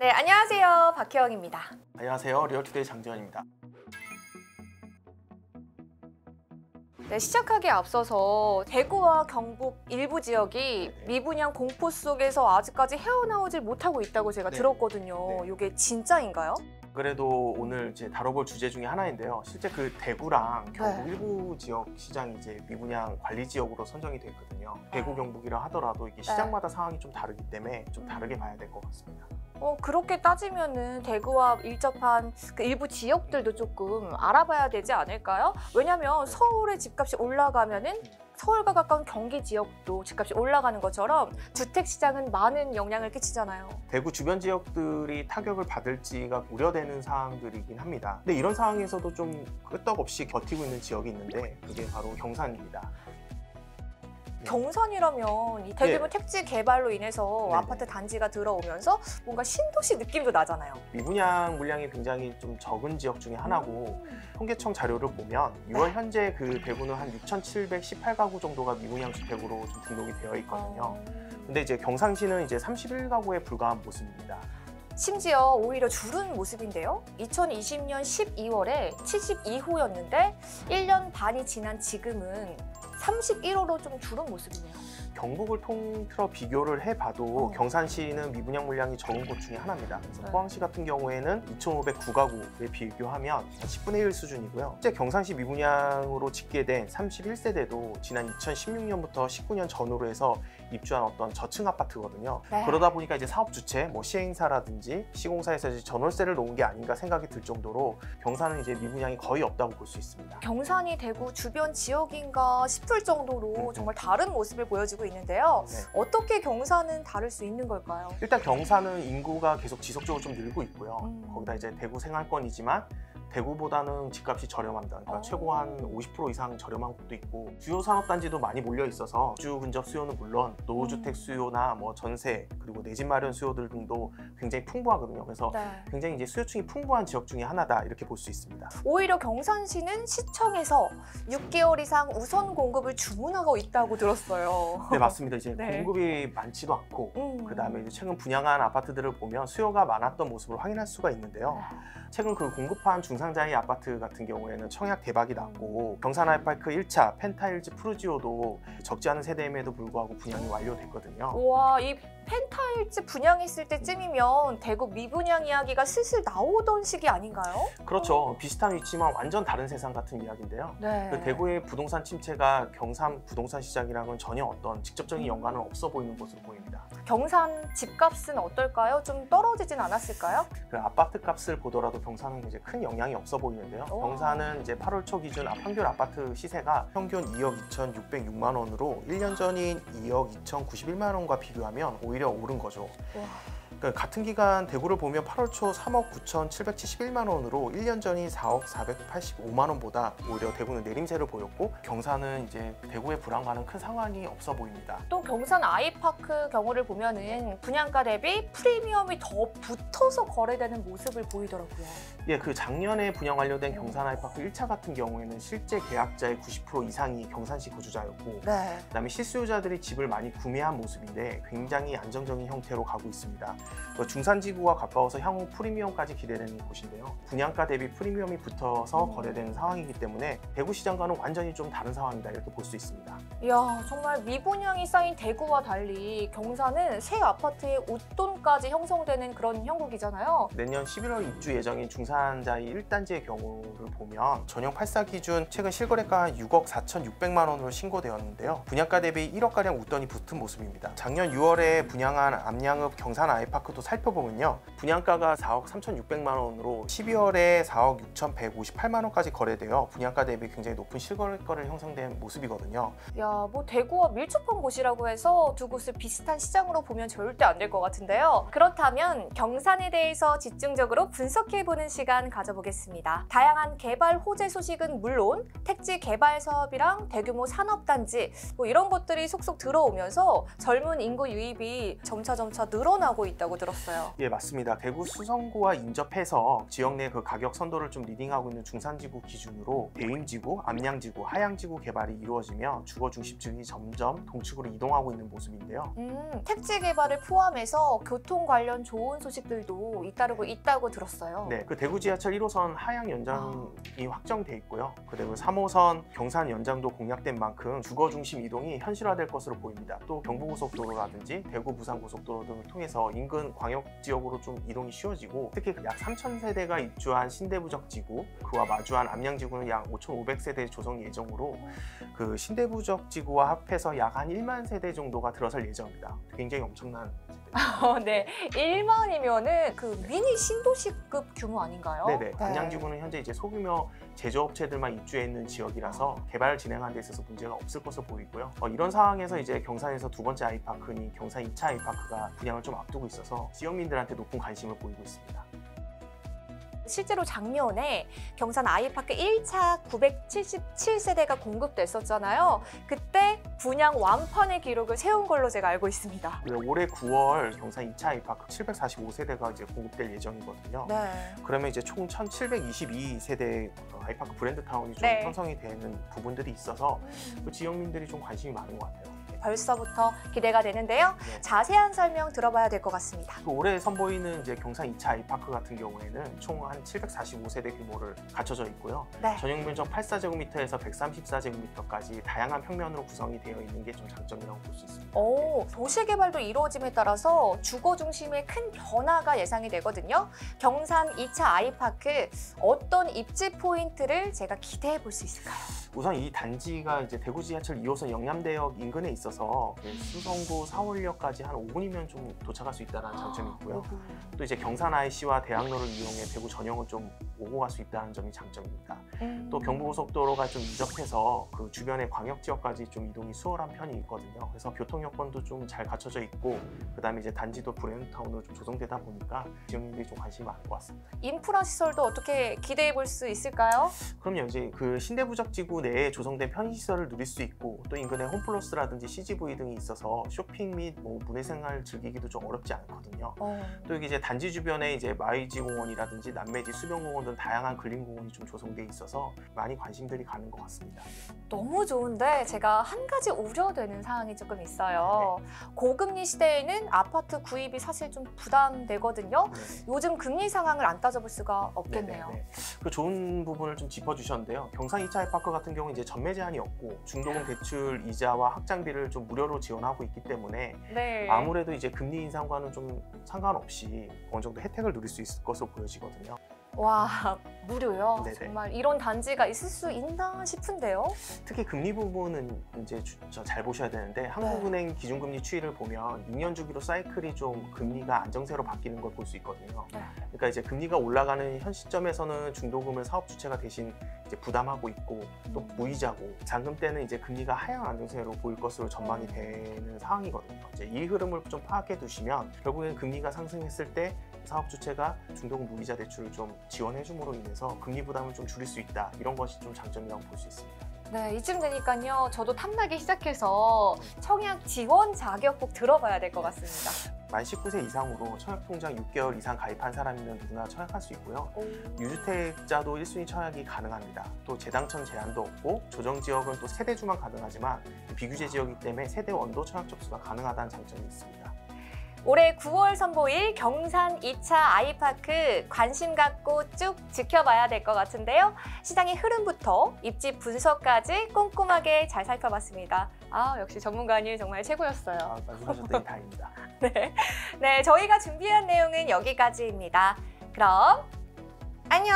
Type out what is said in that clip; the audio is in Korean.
네, 안녕하세요. 박혜영입니다. 안녕하세요. 리얼투데이 장지현입니다. 네, 시작하기에 앞서서 대구와 경북 일부 지역이 미분양 공포 속에서 아직까지 헤어나오질 못하고 있다고 제가 들었거든요. 이게 진짜인가요? 그래도 오늘 이제 다뤄볼 주제 중에 하나인데요. 실제 그 대구랑 경북 일부 지역 시장이 이제 미분양 관리 지역으로 선정이 돼 있거든요. 대구, 경북이라 하더라도 이게 시장마다 상황이 좀 다르기 때문에 좀 다르게 봐야 될 것 같습니다. 그렇게 따지면은 대구와 일접한 그 일부 지역들도 조금 알아봐야 되지 않을까요? 왜냐면 서울의 집값이 올라가면은 서울과 가까운 경기 지역도 집값이 올라가는 것처럼 주택 시장은 많은 영향을 끼치잖아요. 대구 주변 지역들이 타격을 받을지가 우려되는 사항들이긴 합니다. 근데 이런 상황에서도 좀 끄떡없이 버티고 있는 지역이 있는데 그게 바로 경산입니다. 경산이라면 이 대규모 택지 개발로 인해서 아파트 단지가 들어오면서 뭔가 신도시 느낌도 나잖아요. 미분양 물량이 굉장히 좀 적은 지역 중에 하나고 통계청 자료를 보면 6월 현재 그 대구는 한 6,718가구 정도가 미분양 주택으로 좀 등록이 되어 있거든요. 근데 이제 경산시는 이제 31가구에 불과한 모습입니다. 심지어 오히려 줄은 모습인데요. 2020년 12월에 72호였는데 1년 반이 지난 지금은 31호로 좀 줄은 모습이네요. 경북을 통틀어 비교를 해봐도 경산시는 미분양 물량이 적은 곳 중에 하나입니다. 그래서 포항시 같은 경우에는 2,509가구에 비교하면 10분의 1 수준이고요. 실제 경산시 미분양으로 집계된 31세대도 지난 2016년부터 19년 전후로 해서 입주한 어떤 저층 아파트거든요. 그러다 보니까 이제 사업 주체, 뭐 시행사라든지 시공사에서 이제 전월세를 놓은 게 아닌가 생각이 들 정도로 경산은 이제 미분양이 거의 없다고 볼 수 있습니다. 경산이 대구 주변 지역인가 싶을 정도로 정말 다른 모습을 보여주고 있는데요. 어떻게 경산은 다를 수 있는 걸까요? 일단 경산은 인구가 계속 지속적으로 좀 늘고 있고요. 거기다 이제 대구 생활권이지만 대구보다는 집값이 저렴합니다. 그러니까 최고 한 50% 이상 저렴한 곳도 있고 주요 산업단지도 많이 몰려 있어서 주 근접 수요는 물론 노후주택 수요나 뭐 전세 그리고 내 집 마련 수요들 등도 굉장히 풍부하거든요. 그래서 굉장히 이제 수요층이 풍부한 지역 중에 하나다 이렇게 볼 수 있습니다. 오히려 경산시는 시청에서 6개월 이상 우선 공급을 주문하고 있다고 들었어요. 네, 맞습니다. 이제 공급이 많지도 않고 그다음에 이제 최근 분양한 아파트들을 보면 수요가 많았던 모습을 확인할 수가 있는데요. 최근 그 공급한 중상자의 아파트 같은 경우에는 청약 대박이 났고 경산 아이파크 1차 펜타일즈 푸르지오도 적지 않은 세대임에도 불구하고 분양이 완료됐거든요. 와, 이 펜타일즈 분양했을 때쯤이면 대구 미분양 이야기가 슬슬 나오던 시기 아닌가요? 그렇죠. 비슷한 위치만 완전 다른 세상 같은 이야기인데요. 그 대구의 부동산 침체가 경산 부동산 시장이랑은 전혀 어떤 직접적인 연관은 없어 보이는 것으로 보입니다. 경산 집값은 어떨까요? 좀 떨어지진 않았을까요? 그 아파트 값을 보더라도 경산은 이제 큰 영향이 없어 보이는데요. 경산은 이제 8월 초 기준 평균 아파트 시세가 평균 2억 2,606만 원으로 1년 전인 2억 2,091만 원과 비교하면 오히려 오른 거죠. 그러니까 같은 기간 대구를 보면 8월 초 3억 9,771만 원으로 1년 전인 4억 485만 원보다 오히려 대구는 내림세를 보였고 경산은 이제 대구의 불안과는 큰 상관이 없어 보입니다. 또 경산 아이파크 경우를 보면은 분양가 대비 프리미엄이 더 붙어서 거래되는 모습을 보이더라고요. 예, 그 작년에 분양 완료된 경산 아이파크 1차 같은 경우에는 실제 계약자의 90% 이상이 경산시 거주자였고 그다음에 실수요자들이 집을 많이 구매한 모습인데 굉장히 안정적인 형태로 가고 있습니다. 중산지구와 가까워서 향후 프리미엄까지 기대되는 곳인데요. 분양가 대비 프리미엄이 붙어서 거래되는 상황이기 때문에 대구 시장과는 완전히 좀 다른 상황이다 이렇게 볼 수 있습니다. 이야, 정말 미분양이 쌓인 대구와 달리 경산은 새 아파트의 웃돈까지 형성되는 그런 형국이잖아요. 내년 11월 입주 예정인 중산자의 1단지의 경우를 보면 전용 84 기준 최근 실거래가 6억 4,600만 원으로 신고되었는데요. 분양가 대비 1억가량 웃돈이 붙은 모습입니다. 작년 6월에 분양한 암양읍 경산 아이파크도 살펴보면요. 분양가가 4억 3,600만 원으로 12월에 4억 6,158만 원까지 거래되어 분양가 대비 굉장히 높은 실거래가를 형성된 모습이거든요. 야, 뭐 대구와 밀접한 곳이라고 해서 두 곳을 비슷한 시장으로 보면 절대 안 될 것 같은데요. 그렇다면 경산에 대해서 집중적으로 분석해보는 시간 가져보겠습니다. 다양한 개발 호재 소식은 물론 택지 개발 사업이랑 대규모 산업단지 뭐 이런 것들이 속속 들어오면서 젊은 인구 유입이 점차 늘어나고 있다고 있다고 들었어요. 예, 맞습니다. 대구 수성구와 인접해서 지역 내 그 가격 선도를 좀 리딩하고 있는 중산지구 기준으로 대임지구, 암양지구, 하양지구 개발이 이루어지며 주거 중심층이 점점 동측으로 이동하고 있는 모습인데요. 택지 개발을 포함해서 교통 관련 좋은 소식들도 잇따르고 있다고 들었어요. 네, 그 대구 지하철 1호선 하양 연장이 확정돼 있고요. 그리고 3호선 경산 연장도 공약된 만큼 주거 중심 이동이 현실화될 것으로 보입니다. 또 경부고속도로라든지 대구 부산고속도로 등을 통해서 인근 광역 지역으로 좀 이동이 쉬워지고, 특히 약 3,000세대가 입주한 신대부적 지구, 그와 마주한 암양지구는 약 5,500세대 조성 예정으로 그 신대부적 지구와 합해서 약 한 1만 세대 정도가 들어설 예정입니다. 굉장히 엄청난 네, 1만이면은 그 미니 신도시급 규모 아닌가요? 네네. 암양지구는 현재 이제 소규모 제조업체들만 입주해 있는 지역이라서 개발을 진행하는 데 있어서 문제가 없을 것으로 보이고요. 이런 상황에서 이제 경산에서 두 번째 아이파크인 경산 2차 아이파크가 분양을 좀 앞두고 있어서 지역민들한테 높은 관심을 보이고 있습니다. 실제로 작년에 경산 아이파크 1차 977세대가 공급됐었잖아요. 그때 분양 완판의 기록을 세운 걸로 제가 알고 있습니다. 올해 9월 경산 2차 아이파크 745세대가 이제 공급될 예정이거든요. 네. 그러면 이제 총 1,722세대 아이파크 브랜드타운이 좀 네. 형성이 되는 부분들이 있어서 그 지역민들이 좀 관심이 많은 것 같아요. 벌써부터 기대가 되는데요. 네. 자세한 설명 들어봐야 될 것 같습니다. 그 올해 선보이는 이제 경산 2차 아이파크 같은 경우에는 총 한 745세대 규모를 갖춰져 있고요. 네. 전용 면적 84제곱미터에서 134제곱미터까지 다양한 평면으로 구성이 되어 있는 게 좀 장점이라고 볼 수 있습니다. 도시 개발도 이루어짐에 따라서 주거 중심의 큰 변화가 예상이 되거든요. 경산 2차 아이파크 어떤 입지 포인트를 제가 기대해 볼 수 있을까요? 우선 이 단지가 이제 대구 지하철 2호선 영남대역 인근에 있어서 수성구 사월역까지 한 5분이면 좀 도착할 수 있다는 장점이 있고요. 또 이제 경산 IC와 대학로를 이용해 대구 전역을 좀 오고 갈 수 있다는 점이 장점입니다. 또 경부고속도로가 좀 인접해서 그 주변의 광역 지역까지 좀 이동이 수월한 편이 있거든요. 그래서 교통 여건도 좀 잘 갖춰져 있고, 그다음에 이제 단지도 브랜드타운으로 좀 조성되다 보니까 지역민들이 좀 관심이 많은 것 같습니다. 인프라 시설도 어떻게 기대해 볼 수 있을까요? 그럼요. 이제 그 신대부적 지구 내에 조성된 편의시설을 누릴 수 있고, 또 인근에 홈플러스라든지 CGV 등이 있어서 쇼핑 및 뭐 문화생활 즐기기도 좀 어렵지 않거든요. 또 여기 이제 단지 주변에 이제 마이지 공원이라든지 남매지 수변공원 등 다양한 근린공원이 좀 조성돼 있어서 많이 관심들이 가는 것 같습니다. 너무 좋은데 제가 한 가지 우려되는 사항이 조금 있어요. 고금리 시대에는 아파트 구입이 사실 좀 부담되거든요. 요즘 금리 상황을 안 따져볼 수가 없겠네요. 네네네. 그 좋은 부분을 좀 짚어주셨는데요. 경산 2차 아이파크 같은 경우 이제 전매 제한이 없고 중도금 대출 이자와 학장비를 좀 무료로 지원하고 있기 때문에 네. 아무래도 이제 금리 인상과는 좀 상관없이 어느 정도 혜택을 누릴 수 있을 것으로 보여지거든요. 와, 무료요? 네네. 정말 이런 단지가 있을 수 있나 싶은데요. 특히 금리 부분은 이제 잘 보셔야 되는데, 한국은행 기준금리 추이를 보면 2년 주기로 사이클이 좀 금리가 안정세로 바뀌는 걸 볼 수 있거든요. 그러니까 이제 금리가 올라가는 현 시점에서는 중도금을 사업 주체가 대신 이제 부담하고 있고, 또 무이자고, 잔금 때는 이제 금리가 하향 안정세로 보일 것으로 전망이 되는 상황이거든요. 이제 이 흐름을 좀 파악해 두시면 결국엔 금리가 상승했을 때 사업 주체가 중도금 무이자 대출을 좀 지원해 줌으로 인해서 금리 부담을 좀 줄일 수 있다. 이런 것이 좀 장점이라고 볼 수 있습니다. 네, 이쯤 되니까요. 저도 탐나기 시작해서 청약 지원 자격 꼭 들어봐야 될 것 같습니다. 만 19세 이상으로 청약통장 6개월 이상 가입한 사람이면 누구나 청약할 수 있고요. 유주택자도 1순위 청약이 가능합니다. 또 재당첨 제한도 없고, 조정지역은 또 세대주만 가능하지만 비규제 지역이기 때문에 세대원도 청약 접수가 가능하다는 장점이 있습니다. 올해 9월 선보일 경산 2차 아이파크 관심 갖고 쭉 지켜봐야 될 것 같은데요. 시장의 흐름부터 입지 분석까지 꼼꼼하게 잘 살펴봤습니다. 역시 전문가님 정말 최고였어요. 말씀하셨더니 다행입니다. 네, 저희가 준비한 내용은 여기까지입니다. 그럼 안녕!